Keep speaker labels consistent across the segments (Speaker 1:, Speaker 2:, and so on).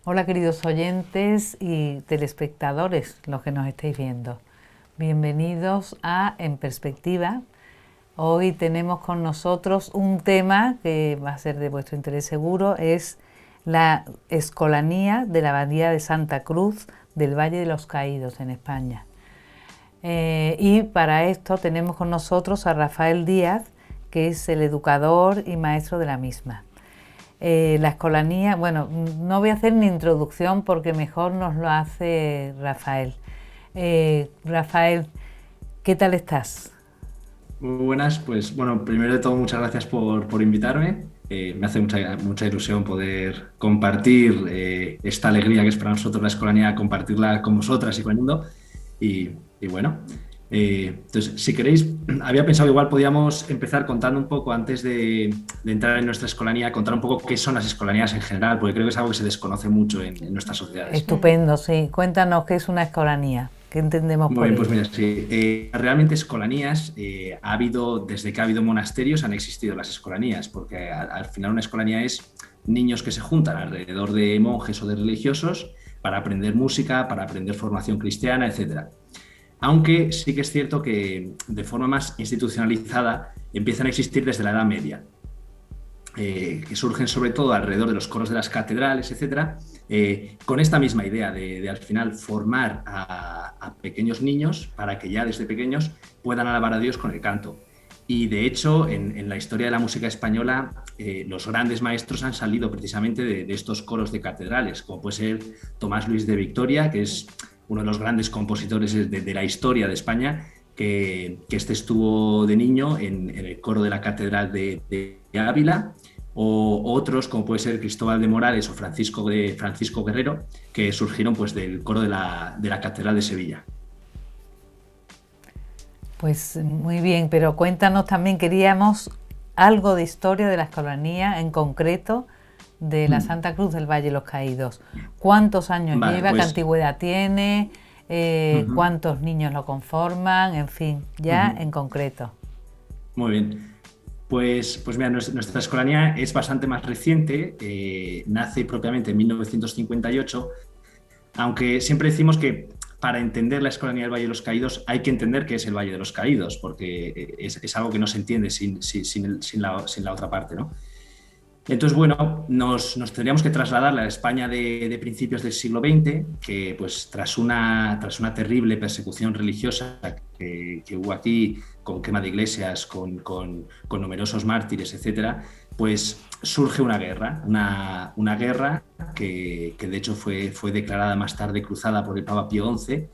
Speaker 1: Hola queridos oyentes y telespectadores, los que nos estáis viendo. Bienvenidos a En Perspectiva. Hoy tenemos con nosotros un tema que va a ser de vuestro interés seguro, es la Escolanía de la Abadía de Santa Cruz del Valle de los Caídos en España. Y para esto tenemos con nosotros a Rafael Díaz, que es el educador y maestro de la misma. La escolanía, bueno, no voy a hacer ni introducción porque mejor nos lo hace Rafael. Rafael, ¿qué tal estás?
Speaker 2: Muy buenas, pues bueno, primero de todo muchas gracias por invitarme. Me hace mucha ilusión poder compartir esta alegría que es para nosotros la escolanía, compartirla con vosotras y con el mundo. Y, y bueno, entonces si queréis, había pensado igual podíamos empezar contando un poco antes de entrar en nuestra escolanía, contar un poco qué son las escolanías en general, porque creo que es algo que se desconoce mucho en nuestras sociedades.
Speaker 1: Estupendo, sí. Cuéntanos qué es una escolanía, qué entendemos
Speaker 2: Muy
Speaker 1: por
Speaker 2: bien, pues
Speaker 1: ello.
Speaker 2: mira, sí, realmente escolanías, ha habido, desde que ha habido monasterios han existido las escolanías, porque al final una escolanía es niños que se juntan alrededor de monjes o de religiosos para aprender música, para aprender formación cristiana, etcétera. Aunque sí que es cierto que de forma más institucionalizada empiezan a existir desde la Edad Media, que surgen sobre todo alrededor de los coros de las catedrales, etcétera, con esta misma idea de al final formar a pequeños niños para que ya desde pequeños puedan alabar a Dios con el canto. Y de hecho, en la historia de la música española, los grandes maestros han salido precisamente de estos coros de catedrales, como puede ser Tomás Luis de Victoria, que es uno de los grandes compositores de la historia de España, que este estuvo de niño en el coro de la Catedral de Ávila, o otros como puede ser Cristóbal de Morales o Francisco Guerrero, que surgieron pues del coro de la Catedral de Sevilla.
Speaker 1: Pues muy bien, pero cuéntanos también, queríamos algo de historia de la escolanía, en concreto de la
Speaker 2: Hmm.
Speaker 1: Santa Cruz del Valle de los Caídos. ¿Cuántos años
Speaker 2: Vale,
Speaker 1: lleva? ¿Qué
Speaker 2: pues
Speaker 1: antigüedad tiene?
Speaker 2: uh-huh,
Speaker 1: ¿Cuántos niños lo conforman? En fin, ya
Speaker 2: uh-huh.
Speaker 1: en concreto.
Speaker 2: Muy bien. Pues mira, nuestra escolanía es bastante más reciente, nace propiamente en 1958, aunque siempre decimos que para entender la escolanía del Valle de los Caídos hay que entender qué es el Valle de los Caídos, porque es algo que no se entiende sin la otra parte, ¿no? Entonces, bueno, nos tendríamos que trasladar a la España de principios del siglo XX, que pues tras una terrible persecución religiosa que hubo aquí, con quema de iglesias, con numerosos mártires, etcétera, pues surge una guerra, una guerra que de hecho fue declarada más tarde cruzada por el Papa Pío XI.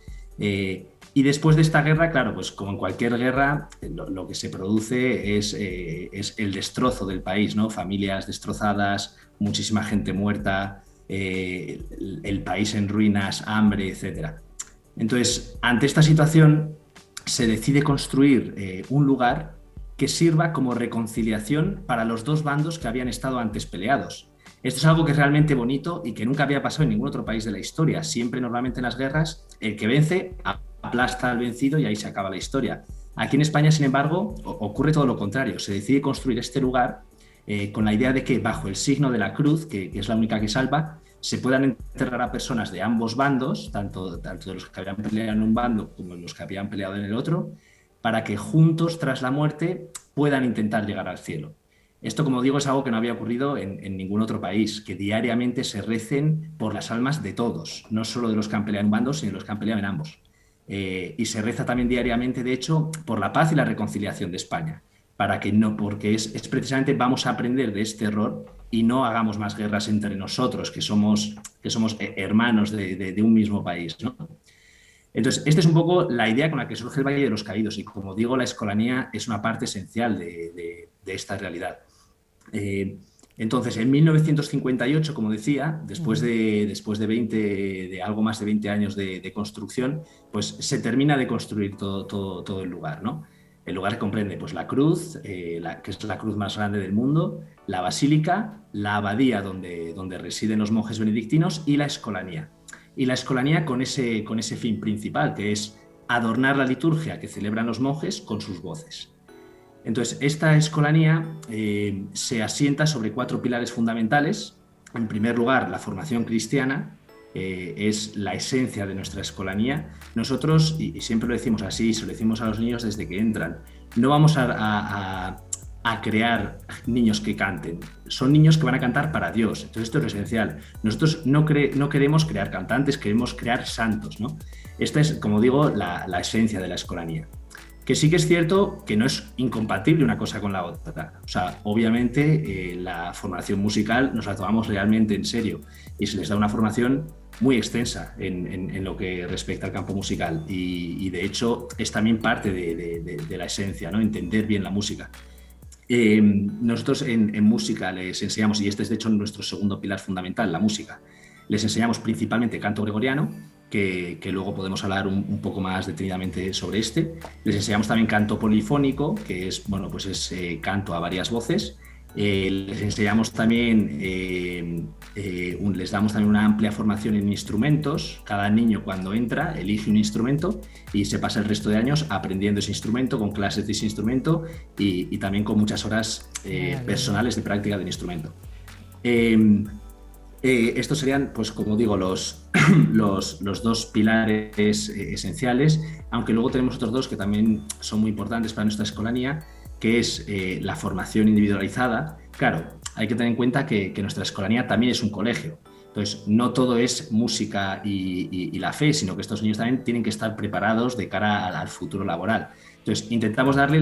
Speaker 2: Y después de esta guerra, claro, pues como en cualquier guerra, lo que se produce es el destrozo del país, ¿no? Familias destrozadas, muchísima gente muerta, el país en ruinas, hambre, etcétera. Entonces, ante esta situación, se decide construir un lugar que sirva como reconciliación para los dos bandos que habían estado antes peleados. Esto es algo que es realmente bonito y que nunca había pasado en ningún otro país de la historia. Siempre, normalmente en las guerras, el que vence aplasta al vencido y ahí se acaba la historia. Aquí en España, sin embargo, ocurre todo lo contrario. Se decide construir este lugar con la idea de que bajo el signo de la cruz, que es la única que salva, se puedan enterrar a personas de ambos bandos, tanto de los que habían peleado en un bando como de los que habían peleado en el otro, para que juntos, tras la muerte, puedan intentar llegar al cielo. Esto, como digo, es algo que no había ocurrido en ningún otro país, que diariamente se recen por las almas de todos, no solo de los que han peleado en un bando, sino de los que han peleado en ambos. Y se reza también diariamente, de hecho, por la paz y la reconciliación de España, para que no, porque es precisamente vamos a aprender de este error y no hagamos más guerras entre nosotros, que somos hermanos de un mismo país, ¿no? Entonces, esta es un poco la idea con la que surge el Valle de los Caídos y, como digo, la escolanía es una parte esencial de esta realidad. Eh, entonces, en 1958, como decía, después de algo más de 20 años de construcción, pues se termina de construir todo el lugar, ¿no? El lugar comprende pues, la cruz, que es la cruz más grande del mundo, la basílica, la abadía donde residen los monjes benedictinos y la escolanía. Y la escolanía con ese fin principal, que es adornar la liturgia que celebran los monjes con sus voces. Entonces, esta escolanía se asienta sobre cuatro pilares fundamentales, en primer lugar, la formación cristiana es la esencia de nuestra escolanía. Nosotros, y siempre lo decimos así, se lo decimos a los niños desde que entran, no vamos a crear niños que canten, son niños que van a cantar para Dios. Entonces esto es lo esencial. Nosotros no queremos crear cantantes, queremos crear santos, ¿no? Esta es, como digo, la esencia de la escolanía. Que sí que es cierto que no es incompatible una cosa con la otra. O sea, obviamente la formación musical nos la tomamos realmente en serio y se les da una formación muy extensa en lo que respecta al campo musical y de hecho es también parte de la esencia, ¿no? Entender bien la música. Nosotros en música les enseñamos, y este es de hecho nuestro segundo pilar fundamental, la música, les enseñamos principalmente canto gregoriano, que luego podemos hablar un poco más detenidamente sobre este. Les enseñamos también canto polifónico, que es, bueno, pues es canto a varias voces. Les enseñamos también, les damos también una amplia formación en instrumentos. Cada niño cuando entra elige un instrumento y se pasa el resto de años aprendiendo ese instrumento, con clases de ese instrumento y también con muchas horas personales de práctica del instrumento. Estos serían, pues como digo, los dos pilares esenciales, aunque luego tenemos otros dos que también son muy importantes para nuestra escolanía, que es la formación individualizada. Claro, hay que tener en cuenta que nuestra escolanía también es un colegio. Entonces, no todo es música y la fe, sino que estos niños también tienen que estar preparados de cara al futuro laboral. Entonces, intentamos darle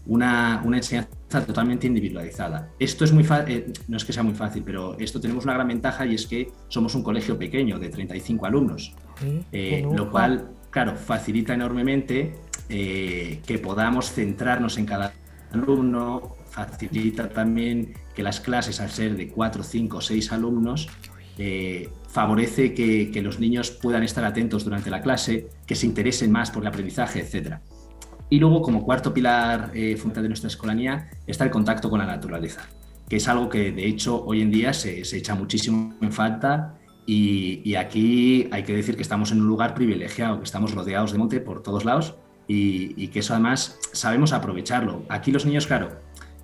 Speaker 2: una enseñanza totalmente individualizada. Esto es no es que sea muy fácil, pero esto tenemos una gran ventaja y es que somos un colegio pequeño de 35 alumnos, lo cual, claro, facilita enormemente que podamos centrarnos en cada alumno, facilita también que las clases, al ser de 4, 5, 6 alumnos, favorece que los niños puedan estar atentos durante la clase, que se interesen más por el aprendizaje, etc. Y luego, como cuarto pilar fundamental de nuestra escolanía, está el contacto con la naturaleza, que es algo que, de hecho, hoy en día se echa muchísimo en falta y aquí hay que decir que estamos en un lugar privilegiado, que estamos rodeados de monte por todos lados y que eso además sabemos aprovecharlo. Aquí los niños, claro,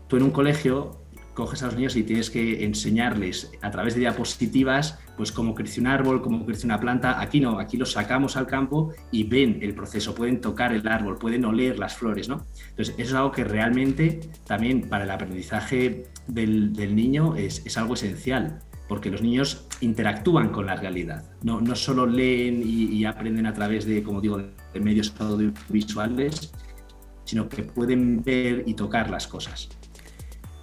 Speaker 2: tú en un colegio coges a los niños y tienes que enseñarles a través de diapositivas pues cómo crece un árbol, cómo crece una planta. Aquí no, aquí los sacamos al campo y ven el proceso, pueden tocar el árbol, pueden oler las flores, ¿no? Entonces eso es algo que realmente también para el aprendizaje del niño es algo esencial, porque los niños interactúan con la realidad, no solo leen y aprenden a través de, como digo, de medios audiovisuales, sino que pueden ver y tocar las cosas.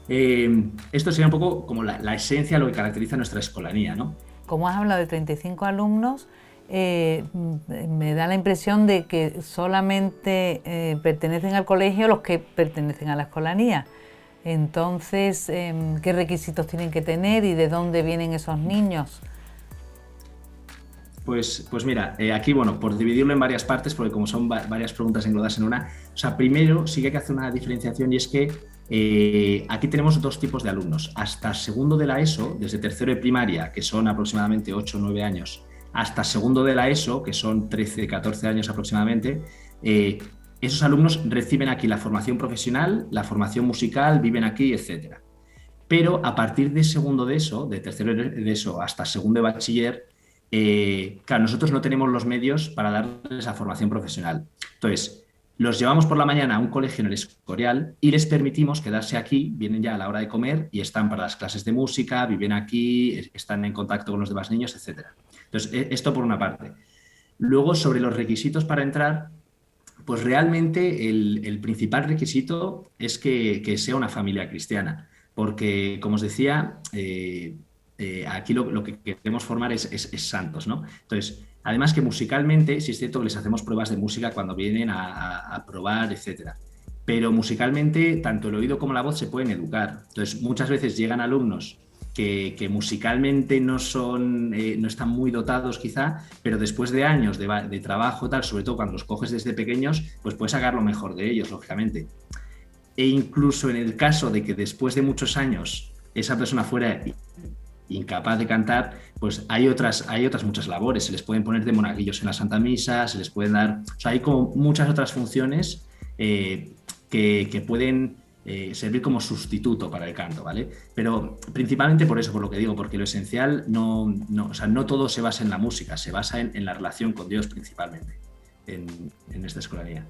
Speaker 2: Esto sería un poco como la esencia, lo que caracteriza a nuestra escolanía, ¿no?
Speaker 1: Como has hablado de 35 alumnos, me da la impresión de que solamente pertenecen al colegio los que pertenecen a la escolanía. Entonces, ¿qué requisitos tienen que tener y de dónde vienen esos niños?
Speaker 2: Pues mira, aquí, bueno, por dividirlo en varias partes, porque como son varias preguntas englobadas en una, o sea, primero sí que hay que hacer una diferenciación y es que aquí tenemos dos tipos de alumnos. Hasta segundo de la ESO, desde tercero de primaria, que son aproximadamente 8 o 9 años, hasta segundo de la ESO, que son 13, 14 años aproximadamente, esos alumnos reciben aquí la formación profesional, la formación musical, viven aquí, etc. Pero a partir de segundo de ESO, de tercero de ESO hasta segundo de bachiller, claro, nosotros no tenemos los medios para darles esa formación profesional. Entonces, los llevamos por la mañana a un colegio en el Escorial y les permitimos quedarse aquí, vienen ya a la hora de comer y están para las clases de música, viven aquí, están en contacto con los demás niños, etc. Entonces, esto por una parte. Luego, sobre los requisitos para entrar, pues realmente el principal requisito es que sea una familia cristiana, porque, como os decía, aquí lo que queremos formar es santos, ¿no? Entonces, además que musicalmente, sí es cierto que les hacemos pruebas de música cuando vienen a probar, etcétera. Pero musicalmente, tanto el oído como la voz se pueden educar. Entonces, muchas veces llegan alumnos que musicalmente no están muy dotados quizá, pero después de años de trabajo, tal, sobre todo cuando los coges desde pequeños, pues puedes sacar lo mejor de ellos, lógicamente. E incluso en el caso de que después de muchos años esa persona fuera incapaz de cantar, pues hay otras muchas labores. Se les pueden poner de monaguillos en la Santa Misa, se les pueden dar... O sea, hay como muchas otras funciones que pueden servir como sustituto para el canto, ¿vale? Pero principalmente por eso, por lo que digo, porque lo esencial o sea, no todo se basa en la música, se basa en la relación con Dios principalmente en esta escolanía.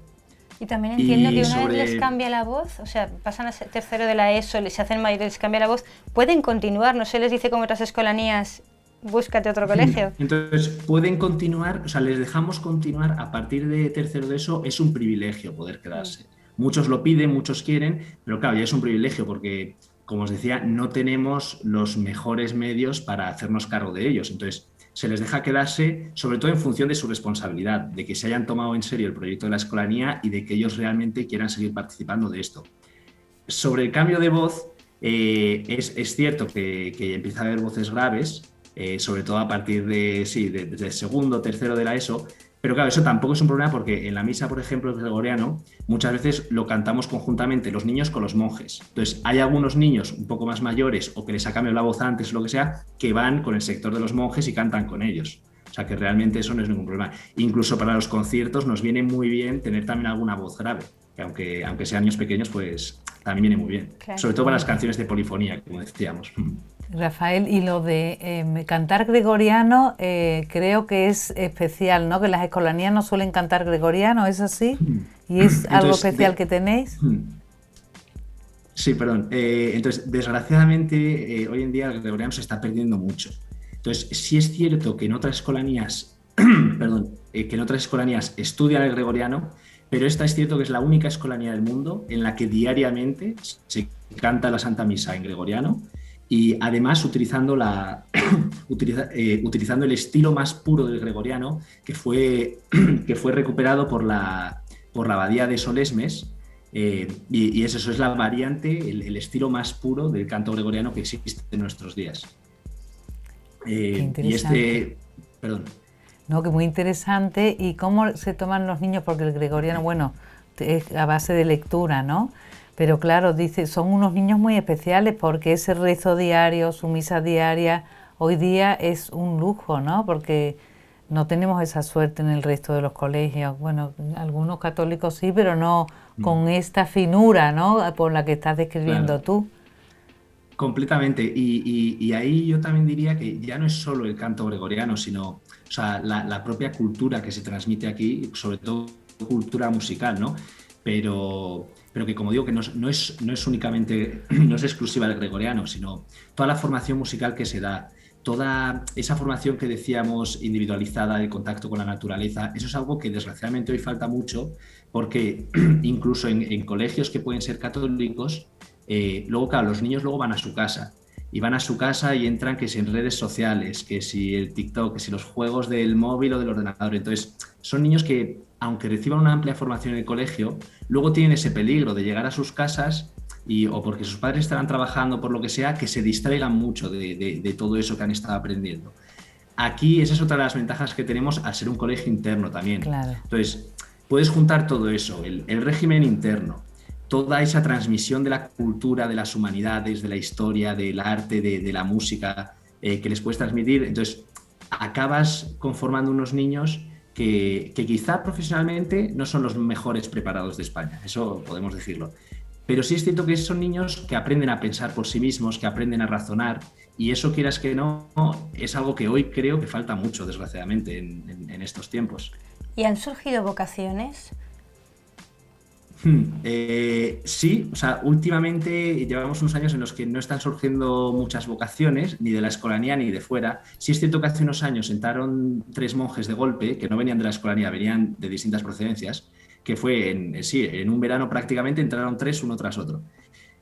Speaker 3: Y también entiendo que una
Speaker 2: sobre...
Speaker 3: vez les cambia la voz, o sea, pasan a tercero de la ESO, se hacen mayores, les cambia la voz, pueden continuar, no se les dice como otras escolanías, búscate otro colegio.
Speaker 2: Entonces, pueden continuar, o sea, les dejamos continuar a partir de tercero de ESO, es un privilegio poder quedarse. Muchos lo piden, muchos quieren, pero claro, ya es un privilegio porque, como os decía, no tenemos los mejores medios para hacernos cargo de ellos. Entonces, se les deja quedarse, sobre todo en función de su responsabilidad, de que se hayan tomado en serio el proyecto de la escolanía y de que ellos realmente quieran seguir participando de esto. Sobre el cambio de voz, es cierto que empieza a haber voces graves, sobre todo a partir de segundo, tercero de la ESO, pero claro, eso tampoco es un problema porque en la misa, por ejemplo, el gregoriano, muchas veces lo cantamos conjuntamente los niños con los monjes. Entonces, hay algunos niños un poco más mayores o que les ha cambiado la voz antes o lo que sea, que van con el sector de los monjes y cantan con ellos. O sea, que realmente eso no es ningún problema. Incluso para los conciertos nos viene muy bien tener también alguna voz grave, que aunque sean niños pequeños, pues también viene muy bien. Claro. Sobre todo para las canciones de polifonía, como decíamos.
Speaker 1: Rafael, y lo de cantar gregoriano creo que es especial, ¿no? Que las escolanías no suelen cantar gregoriano, ¿es así? ¿Y es entonces, algo especial que tenéis?
Speaker 2: Sí, perdón. Entonces, desgraciadamente, hoy en día el gregoriano se está perdiendo mucho. Entonces, sí es cierto que en otras escolanías, que en otras escolanías estudian el gregoriano, pero esta es cierto que es la única escolanía del mundo en la que diariamente se canta la Santa Misa en gregoriano. Y además utilizando el estilo más puro del gregoriano que fue recuperado por la abadía de Solesmes, y eso es la variante, el estilo más puro del canto gregoriano que existe en nuestros días. Perdón.
Speaker 1: No, que muy interesante. ¿Y cómo se toman los niños? Porque el gregoriano, bueno, es a base de lectura, ¿no? Pero claro, dice, son unos niños muy especiales porque ese rezo diario, su misa diaria, hoy día es un lujo, ¿no? Porque no tenemos esa suerte en el resto de los colegios. Bueno, algunos católicos sí, pero no con esta finura, ¿no? Por la que estás describiendo tú.
Speaker 2: Completamente. Y ahí yo también diría que ya no es solo el canto gregoriano, sino, o sea, la propia cultura que se transmite aquí, sobre todo cultura musical, ¿no? Pero que, como digo, que no es únicamente, no es exclusiva del gregoriano, sino toda la formación musical que se da, toda esa formación que decíamos individualizada, el contacto con la naturaleza, eso es algo que desgraciadamente hoy falta mucho, porque incluso en colegios que pueden ser católicos, luego, claro, los niños luego van a su casa. Y van a su casa y entran que si en redes sociales, que si el TikTok, que si los juegos del móvil o del ordenador. Entonces, son niños que, aunque reciban una amplia formación en el colegio, luego tienen ese peligro de llegar a sus casas o porque sus padres estarán trabajando, por lo que sea, que se distraigan mucho de todo eso que han estado aprendiendo. Aquí esa es otra de las ventajas que tenemos al ser un colegio interno también.
Speaker 1: Claro.
Speaker 2: Entonces, puedes juntar todo eso, el régimen interno, toda esa transmisión de la cultura, de las humanidades, de la historia, del arte, de la música que les puedes transmitir. Entonces, acabas conformando unos niños que quizá profesionalmente no son los mejores preparados de España, eso podemos decirlo. Pero sí es cierto que son niños que aprenden a pensar por sí mismos, que aprenden a razonar, y eso, quieras que no, es algo que hoy creo que falta mucho, desgraciadamente, en estos tiempos.
Speaker 3: ¿Y han surgido vocaciones?
Speaker 2: Sí, o sea, últimamente llevamos unos años en los que no están surgiendo muchas vocaciones, ni de la escolanía ni de fuera. Sí es cierto que hace unos años entraron 3 monjes de golpe, que no venían de la escolanía, venían de distintas procedencias, que fue en un verano prácticamente entraron 3 uno tras otro.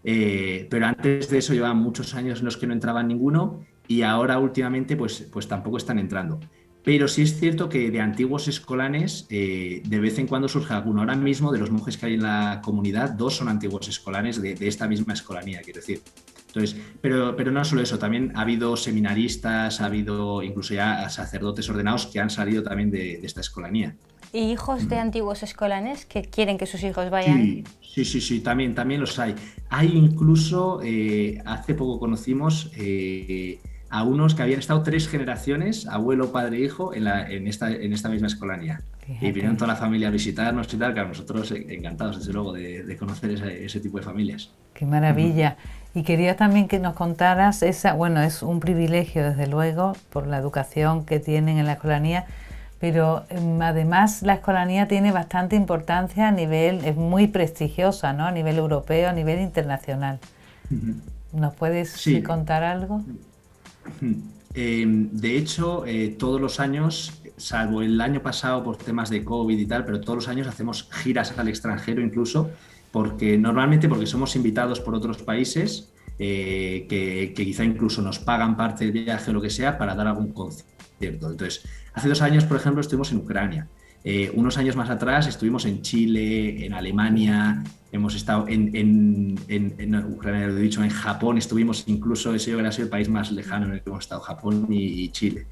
Speaker 2: Pero antes de eso llevaban muchos años en los que no entraban ninguno y ahora últimamente pues tampoco están entrando. Pero sí es cierto que de antiguos escolanes de vez en cuando surge alguno. Ahora mismo, de los monjes que hay en la comunidad, 2 son antiguos escolanes de esta misma escolanía, quiero decir. Entonces, pero no solo eso, también ha habido seminaristas, ha habido incluso ya sacerdotes ordenados que han salido también de esta escolanía.
Speaker 3: ¿Y hijos de antiguos escolanes que quieren que sus hijos vayan?
Speaker 2: Sí, también los hay. Hay incluso, hace poco conocimos a unos que habían estado 3 generaciones, abuelo, padre, hijo, en esta misma escolanía. Y vinieron
Speaker 1: Fíjate.
Speaker 2: toda la familia a visitarnos y tal, que a nosotros encantados, desde luego, de conocer ese tipo de familias.
Speaker 1: Qué maravilla. Y quería también que nos contaras bueno, es un privilegio desde luego por la educación que tienen en la escolanía, pero además la escolanía tiene bastante importancia a nivel, es muy prestigiosa, ¿no? A nivel europeo, a nivel internacional. ¿Nos puedes
Speaker 2: Sí.
Speaker 1: contar algo?
Speaker 2: De hecho, todos los años, salvo el año pasado por temas de COVID y tal, pero todos los años hacemos giras al extranjero incluso, normalmente porque somos invitados por otros países que quizá incluso nos pagan parte del viaje o lo que sea para dar algún concierto. Entonces, hace 2 años, por ejemplo, estuvimos en Ucrania. Unos años más atrás estuvimos en Chile, en Alemania, hemos estado en Ucrania, lo he dicho, en Japón, estuvimos incluso, ese yo creo que ha sido el país más lejano en el que hemos estado, Japón y Chile.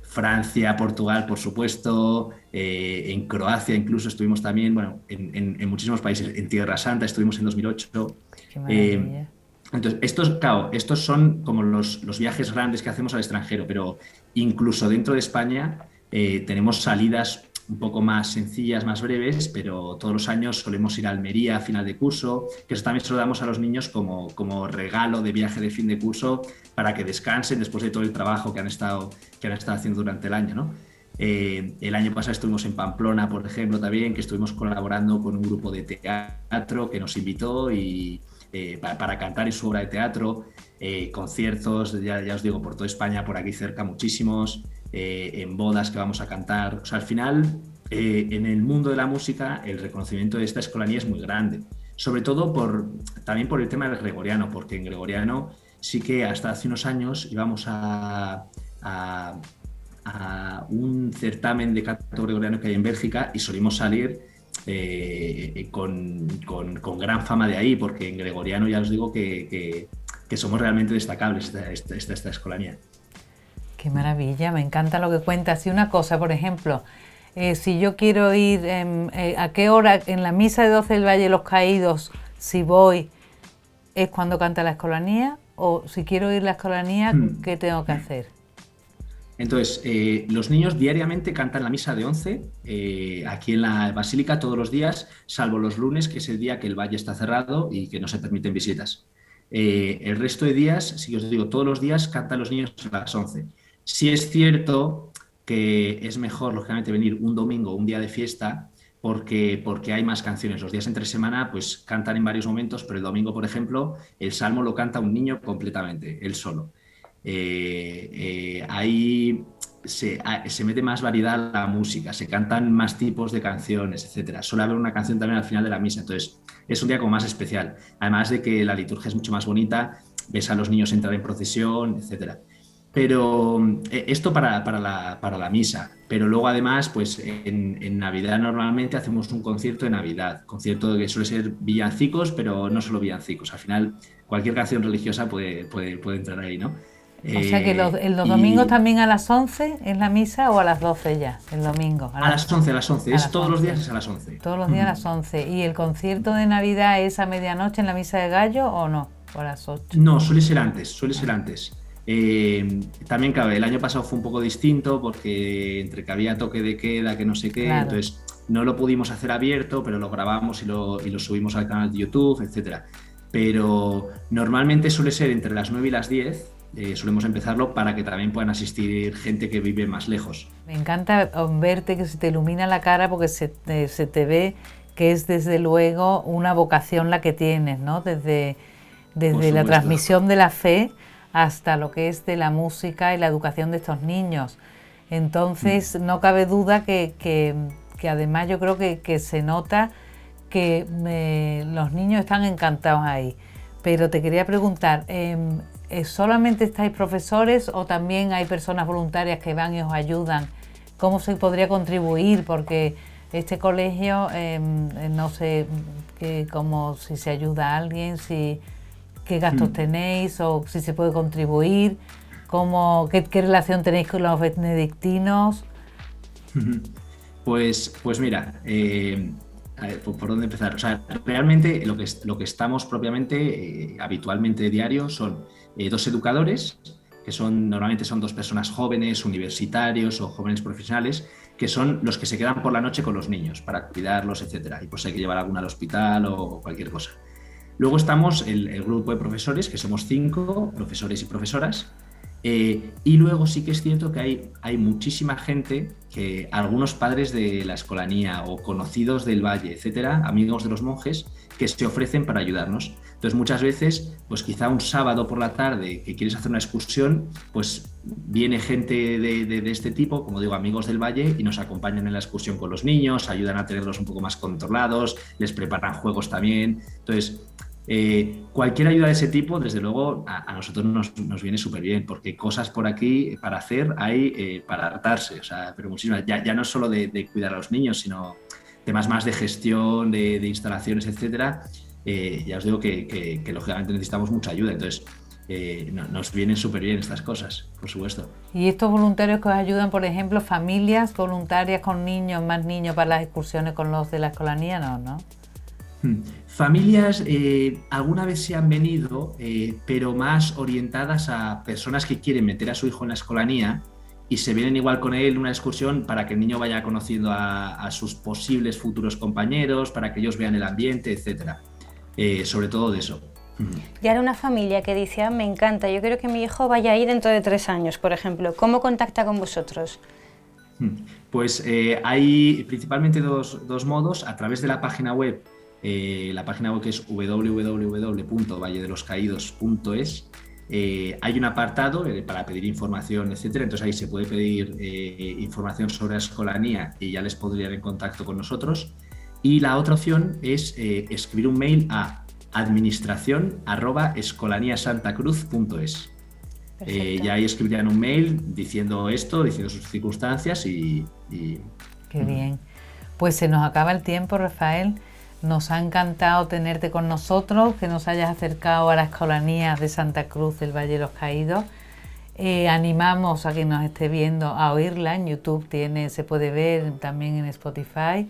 Speaker 2: Francia, Portugal, por supuesto, en Croacia incluso estuvimos también, bueno, en muchísimos países, en Tierra Santa estuvimos en 2008.
Speaker 1: Qué maravilla.
Speaker 2: Entonces, estos son como los viajes grandes que hacemos al extranjero, pero incluso dentro de España tenemos salidas un poco más sencillas, más breves, pero todos los años solemos ir a Almería a final de curso, que eso también se lo damos a los niños como regalo de viaje de fin de curso para que descansen después de todo el trabajo que han estado haciendo durante el año, ¿no? El año pasado estuvimos en Pamplona, por ejemplo, también, que estuvimos colaborando con un grupo de teatro que nos invitó para cantar en su obra de teatro, conciertos, ya os digo, por toda España, por aquí cerca muchísimos, en bodas que vamos a cantar. O sea, al final, en el mundo de la música, el reconocimiento de esta escolanía es muy grande, sobre todo también por el tema del gregoriano, porque en gregoriano sí que hasta hace unos años íbamos a un certamen de canto gregoriano que hay en Bélgica y solimos salir con gran fama de ahí, porque en gregoriano ya os digo que somos realmente destacables esta escolanía.
Speaker 1: Qué maravilla, me encanta lo que cuentas. Y una cosa, por ejemplo, si yo quiero ir, ¿a qué hora en la misa de 12 del Valle de los Caídos, si voy, es cuando canta la escolanía? O si quiero ir a la escolanía, ¿qué tengo que hacer?
Speaker 2: Entonces, los niños diariamente cantan la misa de 11 aquí en la Basílica todos los días, salvo los lunes, que es el día que el valle está cerrado y que no se permiten visitas. El resto de días, si os digo, todos los días cantan los niños a las 11. Sí es cierto que es mejor, lógicamente, venir un domingo, un día de fiesta, porque hay más canciones. Los días entre semana pues cantan en varios momentos, pero el domingo, por ejemplo, el salmo lo canta un niño completamente, él solo. Ahí se mete más variedad a la música, se cantan más tipos de canciones, etcétera. Suele haber una canción también al final de la misa, entonces es un día como más especial. Además de que la liturgia es mucho más bonita, ves a los niños entrar en procesión, etcétera. Pero esto para la misa. Pero luego además, pues en Navidad normalmente hacemos un concierto de Navidad, concierto que suele ser villancicos, pero no solo villancicos. Al final cualquier canción religiosa puede entrar ahí, ¿no?
Speaker 1: O sea que los domingos también a las 11 es la misa o a las 12 ya, el domingo.
Speaker 2: A las 11, a las 11. Todos los días es a las 11.
Speaker 1: Todos los días a las 11. ¿Y el concierto de Navidad es a medianoche en la misa de gallo o no? ¿O a las 8?
Speaker 2: No, suele ser antes. También, claro, el año pasado fue un poco distinto porque entre que había toque de queda, que no sé qué,
Speaker 1: Claro.
Speaker 2: Entonces no lo pudimos hacer abierto, pero lo grabamos y lo subimos al canal de YouTube, etcétera. Pero normalmente suele ser entre las 9 y las 10, solemos empezarlo para que también puedan asistir gente que vive más lejos.
Speaker 1: Me encanta verte, que se te ilumina la cara porque se te ve que es desde luego una vocación la que tienes, ¿no? Desde la transmisión de la fe hasta lo que es de la música y la educación de estos niños. Entonces no cabe duda que además yo creo que se nota que los niños están encantados ahí. Pero te quería preguntar, ¿solamente estáis profesores o también hay personas voluntarias que van y os ayudan? ¿Cómo se podría contribuir? Porque este colegio, no sé si se ayuda a alguien, qué gastos tenéis o si se puede contribuir, qué relación tenéis con los benedictinos.
Speaker 2: Pues mira, a ver, ¿por dónde empezar? O sea, realmente lo que estamos propiamente, habitualmente diario, son 2 educadores, que normalmente son 2 personas jóvenes, universitarios o jóvenes profesionales, que son los que se quedan por la noche con los niños para cuidarlos, etcétera. Y pues hay que llevar alguno al hospital o cualquier cosa. Luego estamos el grupo de profesores, que somos 5 profesores y profesoras. Y luego sí que es cierto que hay muchísima gente, que algunos padres de la escolanía o conocidos del valle, etcétera, amigos de los monjes, que se ofrecen para ayudarnos. Entonces muchas veces, pues quizá un sábado por la tarde que quieres hacer una excursión, pues viene gente de este tipo, como digo, amigos del valle, y nos acompañan en la excursión con los niños, ayudan a tenerlos un poco más controlados, les preparan juegos también. Entonces, cualquier ayuda de ese tipo, desde luego, a nosotros nos viene súper bien, porque cosas por aquí para hacer hay para hartarse, o sea, pero muchísimas. Ya no solo de cuidar a los niños, sino temas más de gestión, de instalaciones, etcétera. Ya os digo que lógicamente necesitamos mucha ayuda, entonces nos vienen súper bien estas cosas, por supuesto.
Speaker 1: Y estos voluntarios que os ayudan, por ejemplo, familias voluntarias con niños, más niños para las excursiones con los de la escolanía, ¿no?
Speaker 2: Familias alguna vez se han venido, pero más orientadas a personas que quieren meter a su hijo en la escolanía y se vienen igual con él en una excursión para que el niño vaya conociendo a sus posibles futuros compañeros, para que ellos vean el ambiente, etcétera. Sobre todo de eso.
Speaker 3: Y ahora una familia que dice, me encanta, yo quiero que mi hijo vaya ahí dentro de 3 años, por ejemplo. ¿Cómo contacta con vosotros?
Speaker 2: Pues hay principalmente dos modos, a través de la página web. La página web, que es www.valledeloscaídos.es. Hay un apartado para pedir información, etcétera. Entonces ahí se puede pedir información sobre la escolanía y ya les podrían ir en contacto con nosotros. Y la otra opción es escribir un mail a administración@escolaniasantacruz.es. Ya ahí escribirían un mail diciendo esto, diciendo sus circunstancias y...
Speaker 1: Qué bien. Pues se nos acaba el tiempo, Rafael. Nos ha encantado tenerte con nosotros, que nos hayas acercado a las escolanías de Santa Cruz del Valle de los Caídos. Animamos a quien nos esté viendo a oírla. En YouTube se puede ver, también en Spotify.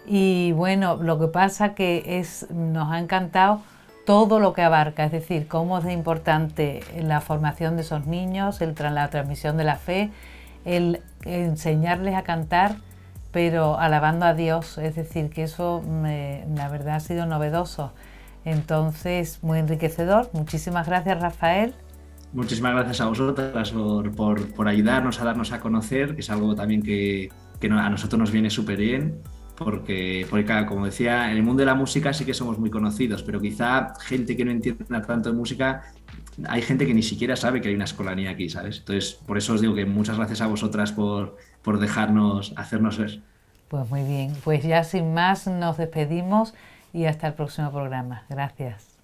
Speaker 1: Y bueno, lo que pasa que nos ha encantado todo lo que abarca, es decir, cómo es importante la formación de esos niños, la transmisión de la fe, el enseñarles a cantar, pero alabando a Dios, es decir, que eso la verdad ha sido novedoso. Entonces, muy enriquecedor. Muchísimas gracias, Rafael.
Speaker 2: Muchísimas gracias a vosotras por ayudarnos a darnos a conocer, que es algo también que a nosotros nos viene súper bien. Porque claro, como decía, en el mundo de la música sí que somos muy conocidos, pero quizá gente que no entienda tanto de música, hay gente que ni siquiera sabe que hay una escolanía aquí, ¿sabes? Entonces, por eso os digo que muchas gracias a vosotras por hacernos ver.
Speaker 1: Pues muy bien, pues ya sin más nos despedimos y hasta el próximo programa. Gracias.